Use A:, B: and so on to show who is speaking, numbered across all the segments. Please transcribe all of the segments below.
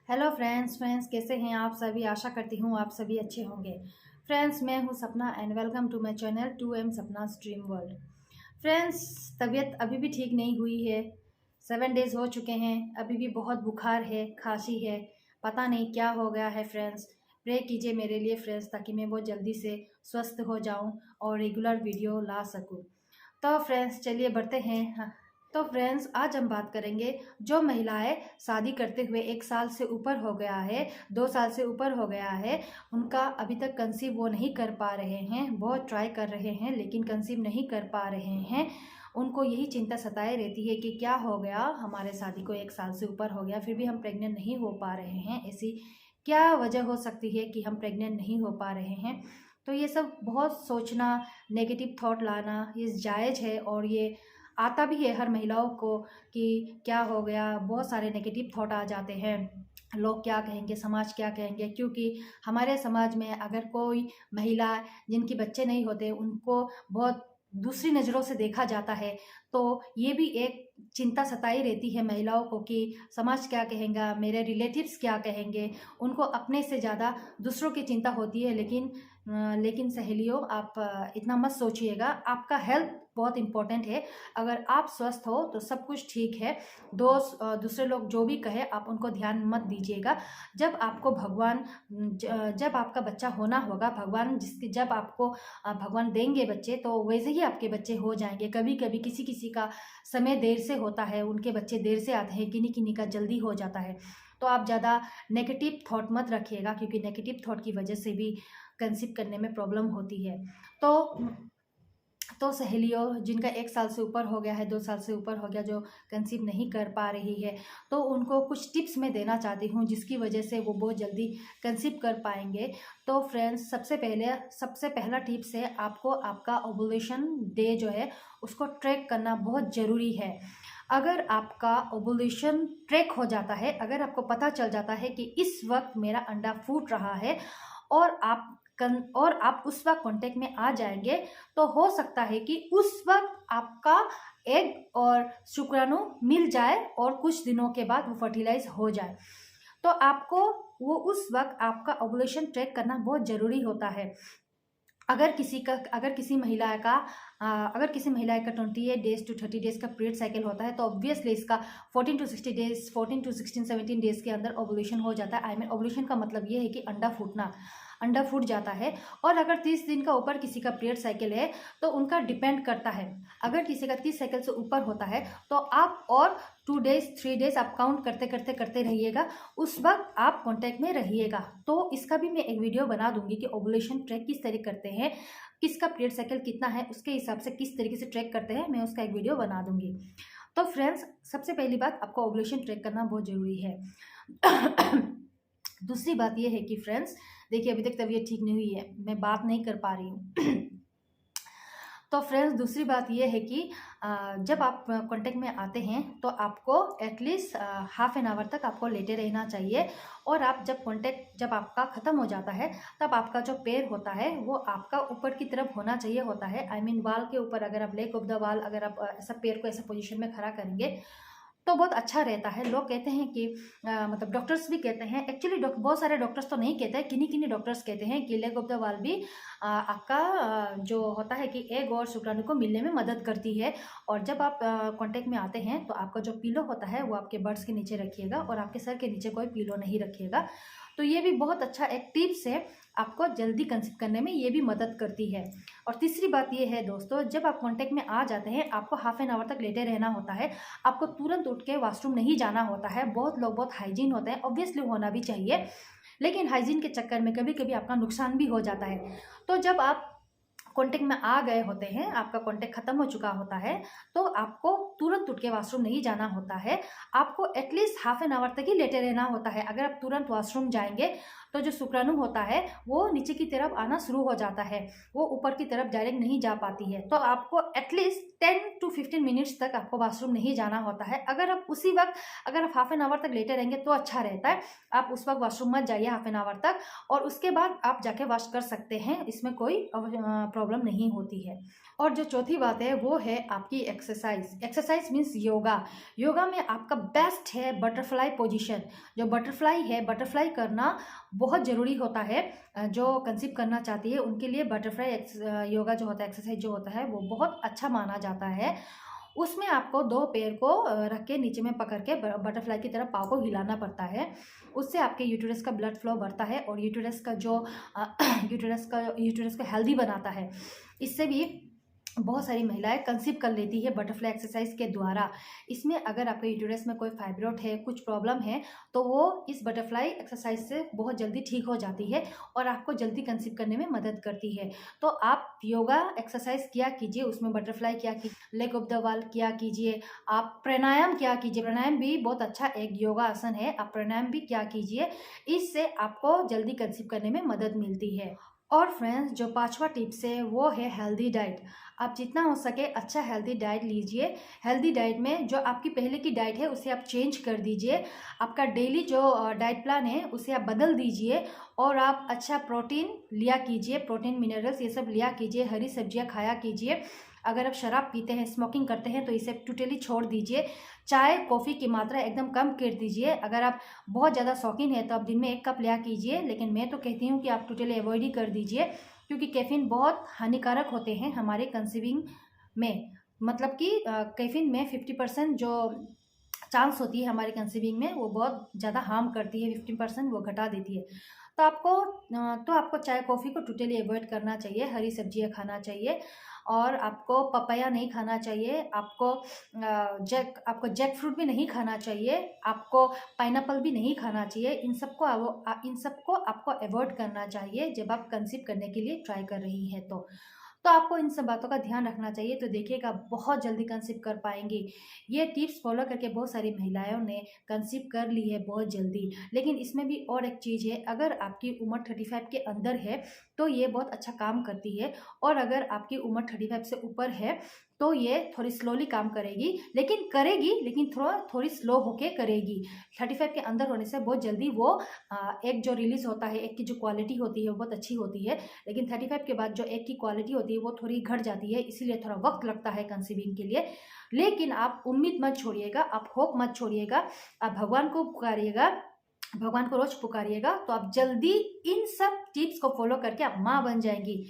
A: Hello friends कैसे हैं आप सभी। आशा करती हूँ आप सभी अच्छे होंगे। फ्रेंड्स मैं हूँ Sapna and welcome to my channel 2M Sapna dream world. Friends तबीयत अभी भी ठीक नहीं हुई है। 7 डेज हो चुके हैं, अभी भी बहुत बुखार है, खांसी है, पता नहीं क्या हो गया है। फ्रेंड्स प्रे कीजिए मेरे लिए फ्रेंड्स, ताकि मैं बहुत जल्दी से स्वस्थ हो जाऊँ और रेगुलर वीडियो ला सकूँ। तो फ्रेंड्स चलिए बढ़ते हैं। तो फ्रेंड्स आज हम बात करेंगे जो महिलाएं शादी करते हुए 1 साल से ऊपर हो गया है, 2 साल से ऊपर हो गया है, उनका अभी तक कंसीव वो नहीं कर पा रहे हैं, बहुत ट्राई कर रहे हैं लेकिन कंसीव नहीं कर पा रहे हैं। उनको यही चिंता सताए रहती है कि क्या हो गया, हमारे शादी को 1 साल से ऊपर हो गया फिर भी हम प्रेग्नेंट नहीं हो पा रहे हैं। ऐसी क्या वजह हो सकती है कि हम प्रेग्नेंट नहीं हो पा रहे हैं। तो ये सब बहुत सोचना, नेगेटिव थॉट लाना ये जायज़ है और ये आता भी है हर महिलाओं को कि क्या हो गया। बहुत सारे नेगेटिव थॉट आ जाते हैं, लोग क्या कहेंगे, समाज क्या कहेंगे, क्योंकि हमारे समाज में अगर कोई महिला जिनके बच्चे नहीं होते उनको बहुत दूसरी नज़रों से देखा जाता है। तो ये भी एक चिंता सताई रहती है महिलाओं को कि समाज क्या कहेगा, मेरे रिलेटिव्स क्या कहेंगे। उनको अपने से ज़्यादा दूसरों की चिंता होती है। लेकिन सहेलियों आप इतना मत सोचिएगा, आपका हेल्थ बहुत इम्पोर्टेंट है। अगर आप स्वस्थ हो तो सब कुछ ठीक है। दूसरे लोग जो भी कहे आप उनको ध्यान मत दीजिएगा। जब आपको जब आपका बच्चा होना होगा, भगवान जिसके जब आपको भगवान देंगे बच्चे तो वैसे ही आपके बच्चे हो जाएंगे। कभी कभी किसी किसी का समय देर से होता है, उनके बच्चे देर से आते हैं, किन्हीं किन्हीं का जल्दी हो जाता है। तो आप ज़्यादा नेगेटिव थॉट मत रखिएगा, क्योंकि नेगेटिव थॉट की वजह से भी कंसीव करने में प्रॉब्लम होती है। तो सहेलियों जिनका 1 साल से ऊपर हो गया है, 2 साल से ऊपर हो गया, जो कंसीव नहीं कर पा रही है, तो उनको कुछ टिप्स मैं देना चाहती हूँ जिसकी वजह से वो बहुत जल्दी कंसीव कर पाएंगे। तो फ्रेंड्स सबसे पहला टिप्स है, आपको आपका ओवुलेशन डे जो है उसको ट्रैक करना बहुत ज़रूरी है। अगर आपका ओवुलेशन ट्रैक हो जाता है, अगर आपको पता चल जाता है कि इस वक्त मेरा अंडा फूट रहा है और आप उस वक्त कांटेक्ट में आ जाएंगे, तो हो सकता है कि उस वक्त आपका एग और शुक्राणु मिल जाए और कुछ दिनों के बाद वो फर्टिलाइज हो जाए। तो आपको वो उस वक्त आपका ओवुलेशन ट्रैक करना बहुत ज़रूरी होता है। अगर किसी महिला का 28 डेज टू 30 डेज का पीरियड साइकिल होता है, तो ऑब्वियसली इसका 14 टू 16 17 डेज के अंदर ओवुलेशन हो जाता है। आई मीन ओवुलेशन का मतलब ये है कि अंडा फूट जाता है। और अगर 30 दिन का ऊपर किसी का पीरियड साइकिल है तो उनका डिपेंड करता है। अगर किसी का 30 साइकिल से ऊपर होता है तो आप और 2 डेज 3 डेज आप काउंट करते रहिएगा, उस वक्त आप कांटेक्ट में रहिएगा। तो इसका भी मैं एक वीडियो बना दूंगी कि ओवुलेशन ट्रैक किस तरह करते हैं, किसका पीरियड साइकिल कितना है उसके हिसाब से किस तरीके से ट्रैक करते हैं, मैं उसका एक वीडियो बना दूंगी। तो फ्रेंड्स सबसे पहली बात, आपको ओवुलेशन ट्रैक करना बहुत ज़रूरी है। दूसरी बात यह है कि फ्रेंड्स देखिए, अभी तक तबीयत ठीक नहीं हुई है, मैं बात नहीं कर पा रही हूँ। तो फ्रेंड्स दूसरी बात यह है कि जब आप कांटेक्ट में आते हैं तो आपको एटलीस्ट हाफ एन आवर तक आपको लेटे रहना चाहिए। और आप जब आपका ख़त्म हो जाता है, तब आपका जो पैर होता है वो आपका ऊपर की तरफ होना चाहिए होता है। आई मीन वाल के ऊपर, अगर आप लेग ऑफ द वाल, अगर आप ऐसा पैर को ऐसा पोजीशन में खड़ा करेंगे तो बहुत अच्छा रहता है। लोग कहते हैं कि मतलब डॉक्टर्स भी कहते हैं, एक्चुअली बहुत सारे डॉक्टर्स तो नहीं कहते हैं, किन्हीं किन्हीं डॉक्टर्स कहते हैं कि लेग ऑफ द वाल भी आपका जो होता है कि एग और शुक्राणु को मिलने में मदद करती है। और जब आप कांटेक्ट में आते हैं तो आपका जो पिलो होता है वो आपके बर्ड्स के नीचे रखिएगा और आपके सर के नीचे कोई पिलो नहीं रखिएगा। तो ये भी बहुत अच्छा एक टिप्स है, आपको जल्दी कंसीव करने में ये भी मदद करती है। और तीसरी बात ये है दोस्तों, जब आप कांटेक्ट में आ जाते हैं आपको हाफ एन आवर तक लेटे रहना होता है। आपको तुरंत उठ के वॉशरूम नहीं जाना होता है। बहुत लोग बहुत हाइजीन होते हैं, ऑब्वियसली होना भी चाहिए, लेकिन हाइजीन के चक्कर में कभी कभी आपका नुकसान भी हो जाता है। तो जब आप कांटेक्ट में आ गए होते हैं, आपका कांटेक्ट खत्म हो चुका होता है, तो आपको तुरंत उठ के वॉशरूम नहीं जाना होता है। आपको एटलीस्ट हाफ एन आवर तक ही लेटे रहना होता है। अगर आप तुरंत वॉशरूम जाएंगे तो जो शुक्राणु होता है वो नीचे की तरफ आना शुरू हो जाता है, वो ऊपर की तरफ डायरेक्ट नहीं जा पाती है। तो आपको एटलीस्ट 10 टू 15 मिनट्स तक आपको वॉशरूम नहीं जाना होता है। अगर आप हाफ एन आवर तक लेटे रहेंगे तो अच्छा रहता है। आप उस वक्त वॉशरूम मत जाइए हाफ एन आवर तक, और उसके बाद आप जाके वॉश कर सकते हैं, इसमें कोई प्रॉब्लम नहीं होती है। और जो चौथी बात है वो है आपकी exercise exercise means yoga. Yoga में आपका बेस्ट है बटरफ्लाई पोजीशन। जो बटरफ्लाई है, बटरफ्लाई करना बहुत ज़रूरी होता है। जो कंसीव करना चाहती है उनके लिए बटरफ्लाई योगा जो होता है, एक्सरसाइज जो होता है, वो बहुत अच्छा माना जाता है। उसमें आपको 2 पैर को रख के नीचे में पकड़ के बटरफ्लाई की तरफ पाँव को हिलाना पड़ता है। उससे आपके यूटेरस का ब्लड फ्लो बढ़ता है और यूटेरस का जो यूटेरस को हेल्दी बनाता है। इससे भी बहुत सारी महिलाएं कंसीव कर लेती है बटरफ्लाई एक्सरसाइज के द्वारा। इसमें अगर आपके यूटेरस में कोई फाइब्रॉइड है, कुछ प्रॉब्लम है, तो वो इस बटरफ्लाई एक्सरसाइज से बहुत जल्दी ठीक हो जाती है और आपको जल्दी कंसीव करने में मदद करती है। तो आप योगा एक्सरसाइज किया कीजिए, उसमें बटरफ्लाई किया कीजिए, लेग ऑफ द वॉल किया कीजिए, आप प्राणायाम किया कीजिए। प्राणायाम भी बहुत अच्छा एक योगा आसन है, आप प्राणायाम भी किया कीजिए। इससे आपको जल्दी कंसीव करने में मदद मिलती है। और फ्रेंड्स, जो 5वां टिप्स है वो है हेल्दी डाइट। आप जितना हो सके अच्छा हेल्दी डाइट लीजिए। हेल्दी डाइट में जो आपकी पहले की डाइट है उसे आप चेंज कर दीजिए। आपका डेली जो डाइट प्लान है उसे आप बदल दीजिए और आप अच्छा प्रोटीन लिया कीजिए, प्रोटीन मिनरल्स ये सब लिया कीजिए, हरी सब्जियां खाया कीजिए। अगर आप शराब पीते हैं, स्मोकिंग करते हैं, तो इसे टोटली छोड़ दीजिए। चाय कॉफ़ी की मात्रा एकदम कम कर दीजिए। अगर आप बहुत ज़्यादा शौकीन है तो आप दिन में 1 कप लिया कीजिए, लेकिन मैं तो कहती हूँ कि आप टोटली अवॉइड ही कर दीजिए, क्योंकि कैफीन बहुत हानिकारक होते हैं हमारे कंसीविंग में। मतलब कि कैफीन में 50% जो चांस होती है हमारे कंसीविंग में, वो बहुत ज़्यादा हार्म करती है, 50% वो घटा देती है। तो आपको चाय कॉफ़ी को टोटली अवॉइड करना चाहिए, हरी सब्जियां खाना चाहिए और आपको पपाया नहीं खाना चाहिए, आपको जैक फ्रूट भी नहीं खाना चाहिए, आपको पाइनएप्पल भी नहीं खाना चाहिए। इन सबको आपको अवॉइड करना चाहिए जब आप कंसीव करने के लिए ट्राई कर रही हैं तो आपको इन सब बातों का ध्यान रखना चाहिए। तो देखिएगा बहुत जल्दी कंसीव कर पाएंगी। ये टिप्स फॉलो करके बहुत सारी महिलाओं ने कंसीव कर ली है बहुत जल्दी। लेकिन इसमें भी और एक चीज़ है, अगर आपकी उम्र 35 के अंदर है तो ये बहुत अच्छा काम करती है, और अगर आपकी उम्र 35 से ऊपर है तो ये थोड़ी स्लोली काम करेगी, लेकिन थोड़ी स्लो होके करेगी। 35 के अंदर होने से बहुत जल्दी वो एक जो रिलीज होता है, एक की जो क्वालिटी होती है वो बहुत अच्छी होती है, लेकिन 35 के बाद जो एक की क्वालिटी होती है वो थोड़ी घट जाती है, इसीलिए थोड़ा वक्त लगता है कंसीविंग के लिए। लेकिन आप उम्मीद मत छोड़िएगा, आप होप मत छोड़िएगा, आप भगवान को पुकारिएगा, भगवान को रोज पुकारिएगा, तो आप जल्दी इन सब टिप्स को फॉलो करके आप माँ बन जाएंगी।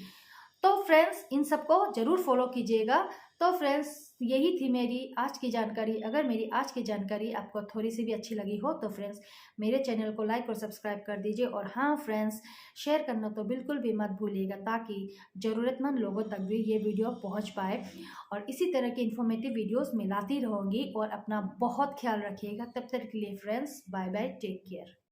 A: तो फ्रेंड्स, इन सबको जरूर फॉलो कीजिएगा। तो फ्रेंड्स, यही थी मेरी आज की जानकारी। अगर मेरी आज की जानकारी आपको थोड़ी सी भी अच्छी लगी हो तो फ्रेंड्स मेरे चैनल को लाइक और सब्सक्राइब कर दीजिए। और हाँ फ्रेंड्स, शेयर करना तो बिल्कुल भी मत भूलिएगा, ताकि ज़रूरतमंद लोगों तक भी ये वीडियो पहुंच पाए। और इसी तरह की इन्फॉर्मेटिव वीडियोस मैं लाती रहूँगी। और अपना बहुत ख्याल रखिएगा। तब तक के लिए friends, bye bye, take care.